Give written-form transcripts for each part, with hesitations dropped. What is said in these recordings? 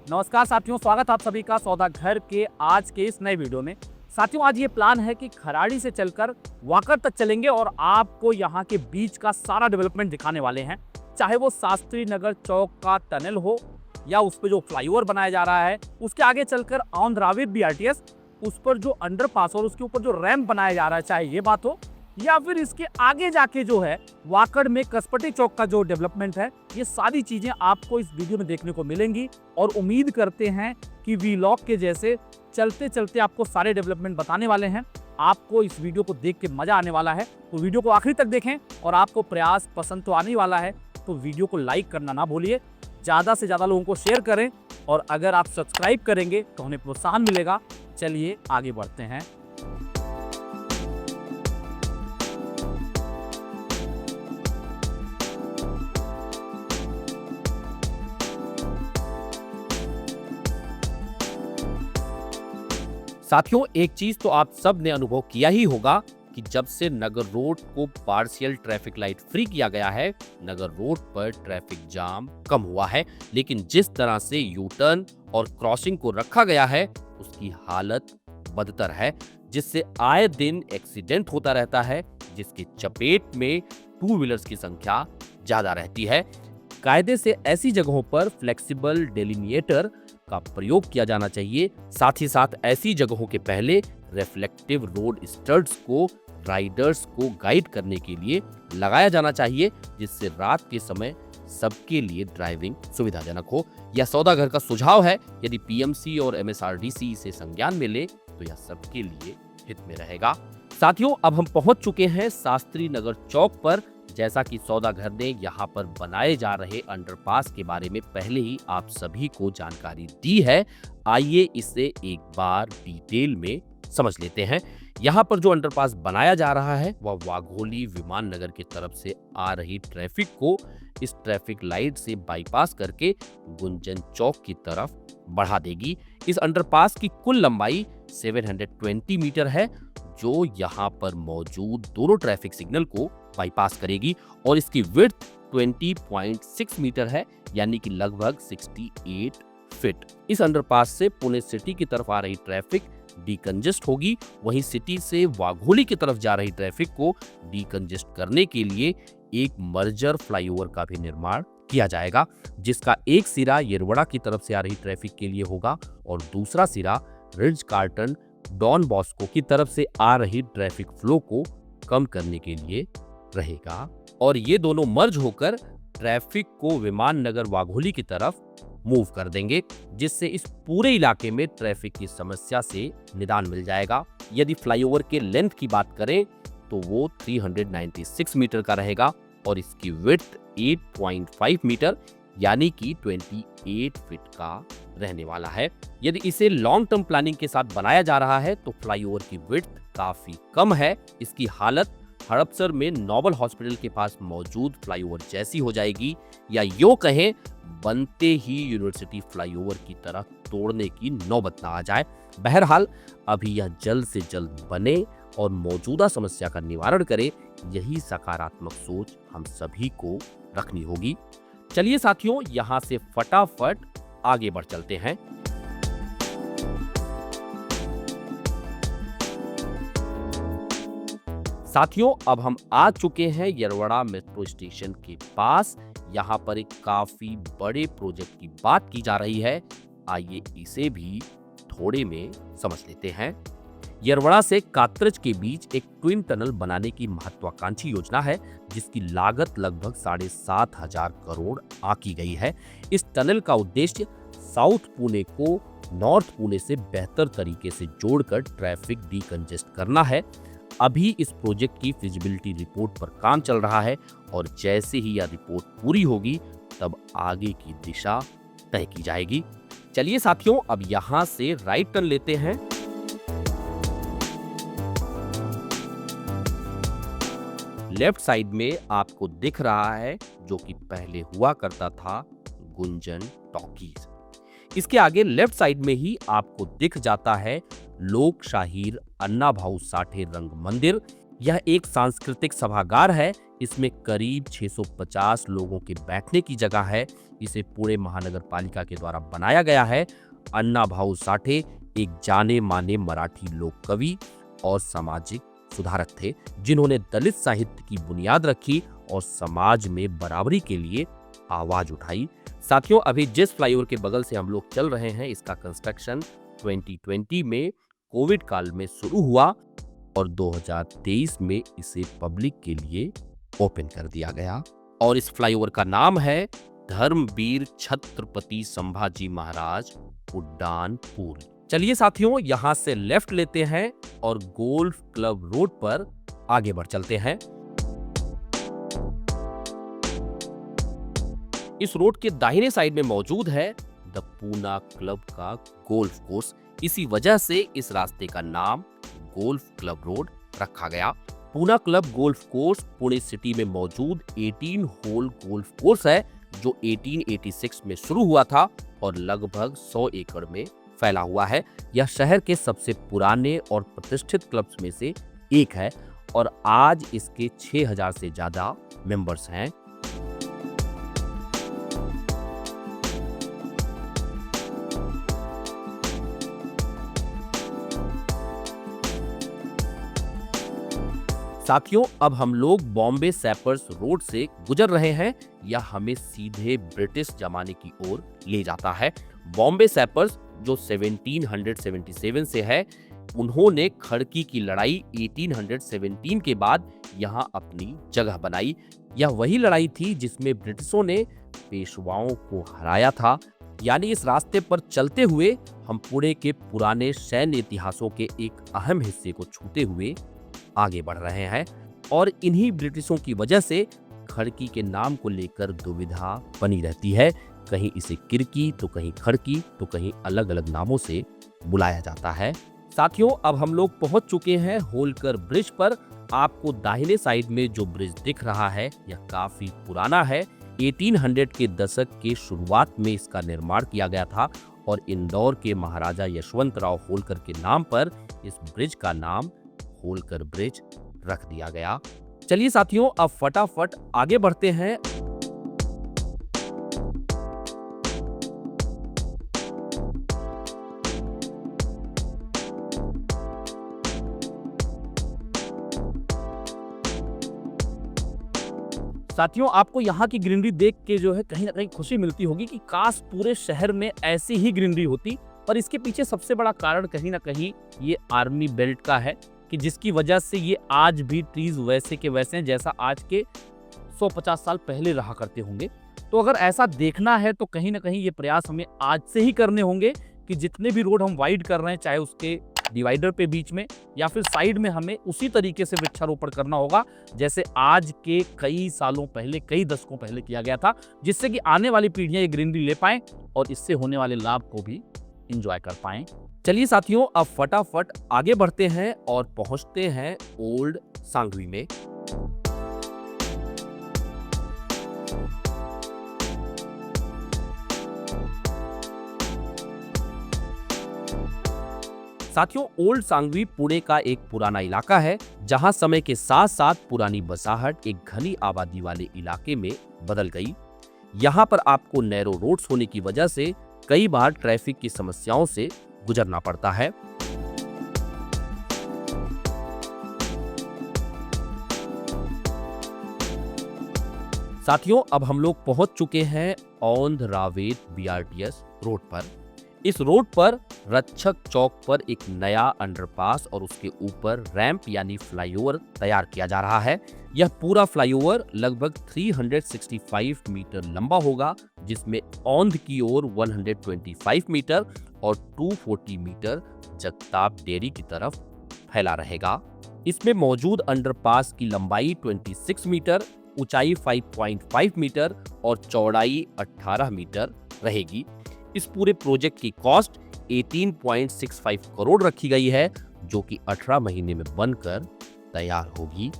नमस्कार साथियों, स्वागत है आप सभी का सौदा घर के आज के इस नए वीडियो में। साथियों, आज ये प्लान है कि खराड़ी से चलकर वाकड़ तक चलेंगे और आपको यहाँ के बीच का सारा डेवलपमेंट दिखाने वाले हैं। चाहे वो शास्त्री नगर चौक का टनल हो या उस पर जो फ्लाईओवर बनाया जा रहा है, उसके आगे चलकर ऑन द्राविड बीआरटीएस, उस पर जो अंडरपास और उसके ऊपर जो रैंप बनाया जा रहा है, चाहे ये बात हो या फिर इसके आगे जाके जो है वाकड़ में कसपटी चौक का जो डेवलपमेंट है, ये सारी चीजें आपको इस वीडियो में देखने को मिलेंगी। और उम्मीद करते हैं कि वीलॉग के जैसे चलते चलते आपको सारे डेवलपमेंट बताने वाले हैं। आपको इस वीडियो को देख के मजा आने वाला है, तो वीडियो को आखिरी तक देखें। और आपको प्रयास पसंद तो आने वाला है, तो वीडियो को लाइक करना ना भूलिए, ज़्यादा से ज़्यादा लोगों को शेयर करें और अगर आप सब्सक्राइब करेंगे तो उन्हें प्रोत्साहन मिलेगा। चलिए आगे बढ़ते हैं। साथियों, एक चीज तो आप सब ने अनुभव किया ही होगा कि जब से नगर रोड को पार्शियल ट्रैफिक लाइट फ्री किया गया है, नगर रोड पर ट्रैफिक जाम कम हुआ है। लेकिन जिस तरह से यू टर्न और क्रॉसिंग को रखा गया है, उसकी हालत बदतर है, जिससे आए दिन एक्सीडेंट होता रहता है, जिसकी चपेट में टू व्हीलर्स की संख्या ज्यादा रहती है। कायदे से ऐसी जगहों पर फ्लेक्सिबल डेलिमिएटर का प्रयोग किया जाना चाहिए। साथ ही साथ ऐसी जगहों के पहले रिफ्लेक्टिव रोड स्टड्स को राइडर्स को गाइड करने के लिए लगाया जाना चाहिए, जिससे रात के समय सबके लिए ड्राइविंग सुविधाजनक हो। यह सौदा घर का सुझाव है। यदि पीएमसी और एमएसआरडीसी इसे संज्ञान में ले तो यह सबके लिए हित में रहेगा। साथियों, अब हम पहुंच चुके हैं शास्त्री नगर चौक पर। जैसा कि सौदा घर ने यहाँ पर बनाए जा रहे अंडरपास के बारे में पहले ही आप सभी को जानकारी दी है, आइए इसे एक बार डिटेल में समझ लेते हैं। यहाँ पर जो अंडरपास बनाया जा रहा है वह वाघोली विमान नगर की तरफ से आ रही ट्रैफिक को इस ट्रैफिक लाइट से बाईपास करके गुंजन चौक की तरफ बढ़ा देगी। इस अंडरपास की कुल लंबाई 720 मीटर है, जो यहाँ पर मौजूद दोनों ट्रैफिक सिग्नल को बाईपास करेगी और इसकी विड्थ 20.6 मीटर है, यानी कि लगभग 68 फीट। इस अंडरपास से पुणे सिटी की तरफ आ रही ट्रैफिक डीकंजेस्ट होगी। वहीं सिटी से वाघोली की तरफ जा रही ट्रैफिक को डीकंजेस्ट करने के लिए एक मर्जर फ्लाईओवर का भी निर्माण किया जाएगा, जिसका एक सिरा येरवड़ा की तरफ से आ रही ट्रैफिक के लिए होगा और दूसरा सिरा रिज कार्टन डॉन बॉस्को की तरफ से आ रही ट्रैफिक फ्लो को कम करने के लिए रहेगा। और ये दोनों मर्ज होकर ट्रैफिक को विमान नगर वाघोली की तरफ मूव कर देंगे, जिससे इस पूरे इलाके में ट्रैफिक की समस्या से निदान मिल जाएगा। यदि फ्लाईओवर के लेंथ की बात करें तो वो 396 मीटर का रहेगा और इसकी विड्थ 8.5 मीटर यानी कि 28 फीट का रहने वाला है। यदि इसे लॉन्ग टर्म प्लानिंग के साथ बनाया जा रहा है तो फ्लाईओवर की विड्थ काफी कम है। इसकी हालत हड़पसर में नोबल हॉस्पिटल के पास मौजूद फ्लाईओवर जैसी हो जाएगी, या यूं कहें बनते ही यूनिवर्सिटी फ्लाईओवर की तरह तोड़ने की नौबत ना आ जाए। बहरहाल अभी यह जल्द से जल्द बने और मौजूदा समस्या का निवारण करे, यही सकारात्मक सोच हम सभी को रखनी होगी। चलिए साथियों, यहां से फटाफट आगे बढ़ चलते हैं। साथियों, अब हम आ चुके हैं येरवड़ा मेट्रो स्टेशन के पास। यहाँ पर एक काफी बड़े प्रोजेक्ट की बात की जा रही है, आइए इसे भी थोड़े में समझ लेते हैं। येरवड़ा से कात्रज के बीच एक ट्विन टनल बनाने की महत्वाकांक्षी योजना है, जिसकी लागत लगभग 7,500 करोड़ आंकी गई है। इस टनल का उद्देश्य साउथ पुणे को नॉर्थ पुणे से बेहतर तरीके से जोड़कर ट्रैफिक डीकंजेस्ट करना है। अभी इस प्रोजेक्ट की फिजिबिलिटी रिपोर्ट पर काम चल रहा है और जैसे ही यह रिपोर्ट पूरी होगी तब आगे की दिशा तय की जाएगी। चलिए साथियों, अब यहां से राइट टर्न लेते हैं। लेफ्ट साइड में आपको दिख रहा है जो कि पहले हुआ करता था गुंजन टॉकीज। इसके आगे लेफ्ट साइड में ही आपको दिख जाता है लोक शाहीर अन्ना भाऊ साठे रंग मंदिर। यह एक सांस्कृतिक सभागार है। इसमें करीब 650 लोगों के बैठने की जगह है। इसे पुणे महानगर पालिका के द्वारा बनाया गया है। अण्णा भाऊ साठे एक जाने माने मराठी लोक कवि और सामाजिक सुधारक थे, जिन्होंने दलित साहित्य की बुनियाद रखी और समाज में बराबरी के लिए आवाज उठाई। साथियों, अभी जिस फ्लाईओवर के बगल से हम लोग चल रहे हैं, इसका कंस्ट्रक्शन 2020 में कोविड काल में शुरू हुआ और 2023 में इसे पब्लिक के लिए ओपन कर दिया गया। और इस फ्लाईओवर का नाम है धर्मवीर छत्रपति संभाजी महाराज उड्डान पुल। चलिए साथियों, यहां से लेफ्ट लेते हैं और गोल्फ क्लब रोड पर आगे बढ़ चलते हैं। इस रोड के दाहिने साइड में मौजूद है द पूना क्लब का गोल्फ कोर्स। इसी वजह से इस रास्ते का नाम गोल्फ क्लब रोड रखा गया। Poona club golf course Pune city में मौजूद 18 होल गोल्फ कोर्स है, जो 1886 में शुरू हुआ था और लगभग 100 एकड़ में फैला हुआ है। यह शहर के सबसे पुराने और प्रतिष्ठित क्लब्स में से एक है और आज इसके 6000 से ज्यादा मेंबर्स हैं। साथियों, अब हम लोग बॉम्बे सैपर्स रोड से गुजर रहे हैं। यह हमें सीधे ब्रिटिश जमाने की ओर ले जाता है। बॉम्बे सैपर्स जो 1777 से है, उन्होंने खड़की की लड़ाई 1817 के बाद यहां अपनी जगह बनाई। यह वही लड़ाई थी जिसमें ब्रिटिशों ने पेशवाओं को हराया था। यानी इस रास्ते पर चलते हुए हम पुणे के पुराने सैन्य इतिहासों के एक अहम हिस्से को छूते हुए आगे बढ़ रहे हैं और इन्हीं ब्रिटिशों की वजह से खड़की के नाम को लेकर दुविधा बनी रहती है। कहीं इसे किरकी तो कहीं खड़की तो कहीं अलग अलग नामों से बुलाया जाता है। साथियों, अब हम लोग पहुंच चुके हैं होलकर ब्रिज पर। आपको दाहिने साइड में जो ब्रिज दिख रहा है, यह काफी पुराना है। 1800 के दशक के शुरुआत में इसका निर्माण किया गया था और इंदौर के महाराजा यशवंतराव होलकर के नाम पर इस ब्रिज का नाम होलकर ब्रिज रख दिया गया। चलिए साथियों, अब फटाफट आगे बढ़ते हैं। साथियों, आपको यहाँ की ग्रीनरी देख के जो है कहीं ना कहीं खुशी मिलती होगी कि काश पूरे शहर में ऐसी ही ग्रीनरी होती। पर इसके पीछे सबसे बड़ा कारण कहीं ना कहीं ये आर्मी बेल्ट का है कि जिसकी वजह से ये आज भी ट्रीज वैसे के वैसे हैं जैसा आज के 150 साल पहले रहा करते होंगे। तो अगर ऐसा देखना है तो कहीं ना कहीं ये प्रयास हमें आज से ही करने होंगे कि जितने भी रोड हम वाइड कर रहे हैं, चाहे उसके डिवाइडर पे बीच में या फिर साइड में, हमें उसी तरीके से वृक्षारोपण करना होगा जैसे आज के कई सालों पहले, कई दशकों पहले किया गया था, जिससे कि आने वाली पीढ़ियां ये ग्रीनरी ले पाएं और इससे होने वाले लाभ को भी एंजॉय कर पाएं। चलिए साथियों, अब फटाफट आगे बढ़ते हैं और पहुंचते हैं ओल्ड सांगवी में। साथियों, ओल्ड सांगवी पुणे का एक पुराना इलाका है जहां समय के साथ साथ पुरानी बसाहट एक घनी आबादी वाले इलाके में बदल गई। यहां पर आपको नैरो रोड्स होने की वजह से कई बार ट्रैफिक की समस्याओं से गुजरना पड़ता है। साथियों, अब हम लोग पहुंच चुके हैं औंध रावेत बीआरटीएस रोड पर। इस रोड पर रक्षक चौक पर एक नया अंडरपास और उसके ऊपर रैंप यानी फ्लाईओवर तैयार किया जा रहा है। यह पूरा फ्लाईओवर लगभग 365 मीटर लंबा होगा, जिसमें औंध की ओर 125 मीटर और 240 मीटर जगताप डेयरी की तरफ फैला रहेगा। इसमें मौजूद अंडरपास की लंबाई 26 मीटर, ऊंचाई 5.5 मीटर और चौड़ाई 18 मीटर रहेगी। इस पूरे प्रोजेक्ट की कॉस्ट 18.65 करोड़ रखी गई है, जो कि 18 महीने में बनकर तैयार होगी।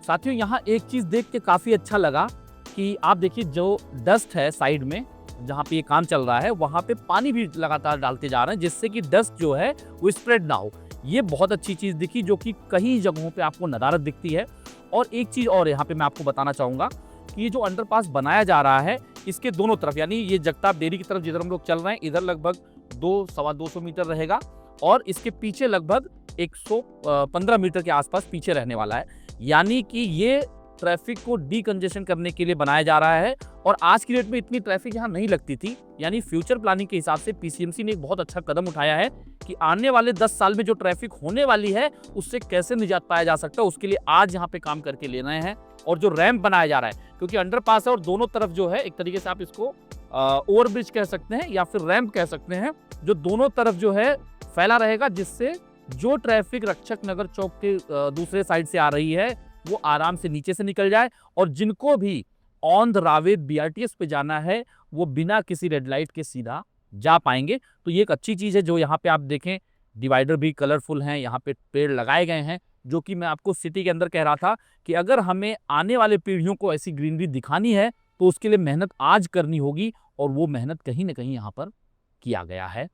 साथियों, यहाँ एक चीज देख के काफी अच्छा लगा कि आप देखिए जो डस्ट है साइड में जहाँ पे ये काम चल रहा है, वहाँ पे पानी भी लगातार डालते जा रहे हैं जिससे कि डस्ट जो है वो स्प्रेड ना हो। ये बहुत अच्छी चीज़ दिखी जो कि कई जगहों पे आपको नदारद दिखती है। और एक चीज़ और यहाँ पे मैं आपको बताना चाहूँगा कि ये जो अंडरपास बनाया जा रहा है, इसके दोनों तरफ यानी ये जगताप डेयरी की तरफ जिधर हम लोग चल रहे हैं, इधर लगभग 200-225 मीटर रहेगा और इसके पीछे लगभग 115 मीटर के आसपास पीछे रहने वाला है। यानी कि ये ट्रैफिक को डीकंजेशन करने के लिए बनाया जा रहा है और आज की डेट में इतनी ट्रैफिक यहाँ नहीं लगती थी। यानी फ्यूचर प्लानिंग के हिसाब से पीसीएमसी ने एक बहुत अच्छा कदम उठाया है कि आने वाले 10 साल में जो ट्रैफिक होने वाली है उससे कैसे निजात पाया जा सकता है, उसके लिए आज यहाँ पे काम करके ले रहे हैं। और जो रैंप बनाया जा रहा है, क्योंकि अंडरपास है और दोनों तरफ जो है एक तरीके से आप इसको ओवरब्रिज कह सकते हैं या फिर रैंप कह सकते हैं, जो दोनों तरफ जो है फैला रहेगा, जिससे जो ट्रैफिक रक्षक नगर चौक के दूसरे साइड से आ रही है वो आराम से नीचे से निकल जाए और जिनको भी ऑन द रावेत बीआरटीएस पे जाना है वो बिना किसी रेड लाइट के सीधा जा पाएंगे। तो ये एक अच्छी चीज़ है। जो यहाँ पे आप देखें डिवाइडर भी कलरफुल हैं, यहाँ पे पेड़ लगाए गए हैं, जो कि मैं आपको सिटी के अंदर कह रहा था कि अगर हमें आने वाले पीढ़ियों को ऐसी ग्रीनरी दिखानी है तो उसके लिए मेहनत आज करनी होगी और वो मेहनत कहीं ना कहीं यहाँ पर किया गया है।